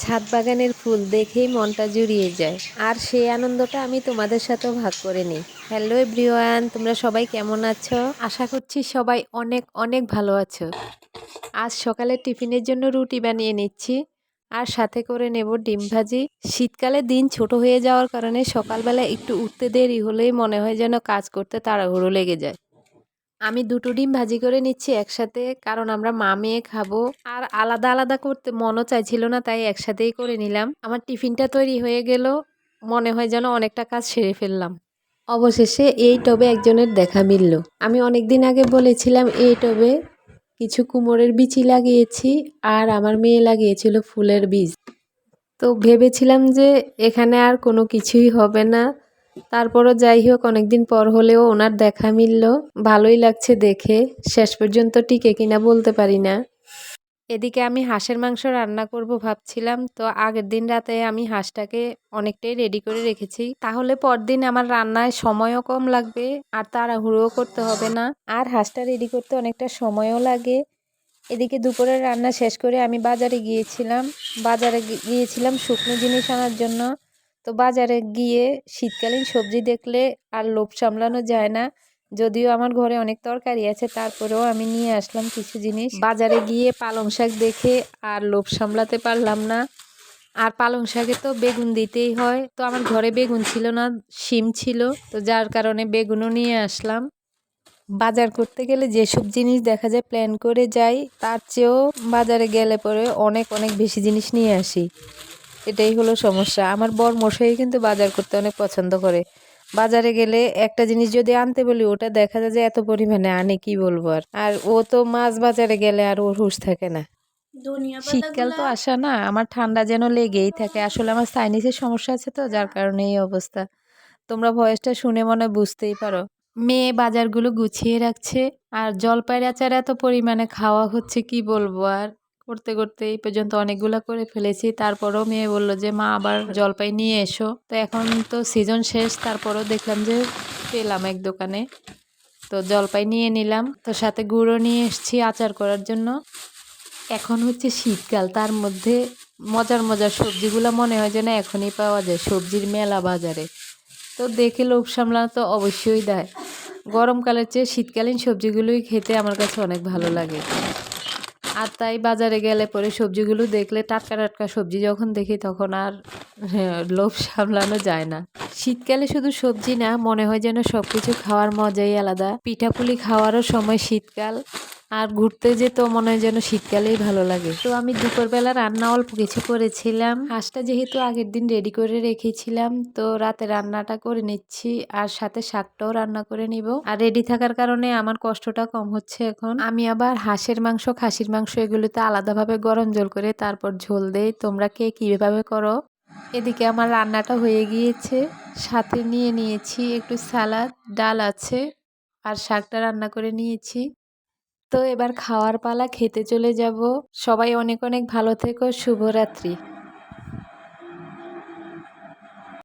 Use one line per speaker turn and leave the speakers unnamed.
ছাদ বাগানের ফুল দেখেই মনটা জুড়িয়ে যায়, আর সেই আনন্দটা আমি তোমাদের সাথেও ভাগ করে নিই। হ্যালো এভরিওয়ান, তোমরা সবাই কেমন আছো? আশা করছি সবাই অনেক অনেক ভালো আছো। আজ সকালে টিফিনের জন্য রুটি বানিয়ে নিচ্ছি, আর সাথে করে নেব ডিম ভাজি। শীতকালে দিন ছোট হয়ে যাওয়ার কারণে সকালবেলা একটু উঠতে দেরি হলেই মনে হয় যেন কাজ করতে তাড়াহুড়ো লেগে যায়। আমি দুটো ডিম ভাজি করে নিচ্ছি একসাথে, কারণ আমরা মা মেয়ে খাবো, আর আলাদা আলাদা করতে মনও চাইছিল না, তাই একসাথেই করে নিলাম। আমার টিফিনটা তৈরি হয়ে গেল, মনে হয় যেন অনেকটা কাজ সেরে ফেললাম। অবশেষে এই টবে একজনের দেখা মিলল। আমি অনেকদিন আগে বলেছিলাম এই টবে কিছু কুমড়োর বিচি লাগিয়েছি, আর আমার মেয়ে লাগিয়েছিল ফুলের বীজ। তো ভেবেছিলাম যে এখানে আর কোনো কিছুই হবে না, তারপরও যাই হোক অনেকদিন পর হলেও ওনার দেখা মিলল, ভালোই লাগছে দেখে। শেষ পর্যন্ত টিকে কিনা বলতে পারি না। এদিকে আমি হাঁসের মাংস রান্না করব ভাবছিলাম, তো আগের দিন রাতে আমি হাঁসটাকে অনেকটাই রেডি করে রেখেছি, তাহলে পরদিন আমার রান্নায় সময়ও কম লাগবে আর তাড়াহুড়োও করতে হবে না। আর হাঁসটা রেডি করতে অনেকটা সময়ও লাগে। এদিকে দুপুরের রান্না শেষ করে আমি বাজারে গিয়েছিলাম শুকনো জিনিস আনার জন্য। তো বাজারে গিয়ে শীতকালীন সবজি দেখলে আর লোভ সামলানো যায় না। যদিও আমার ঘরে অনেক তরকারি আছে, তারপরেও আমি নিয়ে আসলাম কিছু জিনিস। বাজারে গিয়ে পালং শাক দেখে আর লোভ সামলাতে পারলাম না। আর পালং শাকে তো বেগুন দিতেই হয়, তো আমার ঘরে বেগুন ছিল না, শিম ছিল, তো যার কারণে বেগুনও নিয়ে আসলাম। বাজার করতে গেলে যেসব জিনিস দেখা যায় প্ল্যান করে যাই, তার চেয়েও বাজারে গেলে পরে অনেক অনেক বেশি জিনিস নিয়ে আসি। এটাই হলো সমস্যা। আমার বর মশাই কিন্তু বাজার করতে অনেক পছন্দ করে। বাজারে গেলে একটা জিনিস যদি আনতে বলি, ওটা দেখা যায় যে এত পরিমাণে আনে কি বলবো। আর ও তো মাছ বাজারে গেলে আর ওর হুঁশ থাকে না। শীতকাল তো আসা না, আমার ঠান্ডা যেন লেগেই থাকে। আসলে আমার সাইনাসের সমস্যা আছে, তো যার কারণে এই অবস্থা। তোমরা ভয়েসটা শুনে মনে বুঝতেই পারো। মেয়ে বাজারগুলো গুছিয়ে রাখছে, আর জলপাইয়ের আচার এত পরিমাণে খাওয়া হচ্ছে কি বলবো। আর করতে করতে এই পর্যন্ত অনেকগুলা করে ফেলেছি, তারপরেও মেয়ে বললো যে মা আবার জলপাই নিয়ে এসো। তো এখন তো সিজন শেষ, তারপরেও দেখলাম যে পেলাম এক দোকানে, তো জলপাই নিয়ে নিলাম। তো সাথে গুঁড়ো নিয়ে এসেছি আচার করার জন্য। এখন হচ্ছে শীতকাল, তার মধ্যে মজার মজার সবজিগুলো মনে হয় যেন এখনই পাওয়া যায়, সবজির মেলা বাজারে। তো দেখে লোভ সামলানো তো অবশ্যই দেয়। গরমকালের চেয়ে শীতকালীন সবজিগুলোই খেতে আমার কাছে অনেক ভালো লাগে। আর তাই বাজারে গেলে পরে সবজিগুলো দেখলে, টাটকা টাটকা সবজি যখন দেখি, তখন আর লোভ সামলানো যায় না। শীতকালে শুধু সবজি না, মনে হয় যেন সবকিছু খাওয়ার মজাই আলাদা। পিঠাপুলি খাওয়ারও সময় শীতকাল, আর ঘুরতে যেতেও মনে হয় যেন শীতকালেই ভালো লাগে। তো আমি দুপুরবেলা রান্না অল্প কিছু করেছিলাম। হাঁসটা যেহেতু আগের দিন রেডি করে রেখেছিলাম, তো রাতে রান্নাটা করে নিচ্ছি, আর সাথে শাকটাও রান্না করে নিব। আর রেডি থাকার কারণে আমার কষ্টটা কম হচ্ছে এখন। আমি আবার হাঁসের মাংস, খাসির মাংস এগুলোতে আলাদাভাবে গরম জল করে তারপর ঝোল দেই। তোমরা কে কীভাবে করো? এদিকে আমার রান্নাটা হয়ে গিয়েছে, সাথে নিয়ে নিয়েছি একটু সালাদ, ডাল আছে, আর শাকটা রান্না করে নিয়েছি। তো এবার খাওয়ার পালা, খেতে চলে যাব। সবাই অনেক অনেক ভালো থেকো, শুভরাত্রি।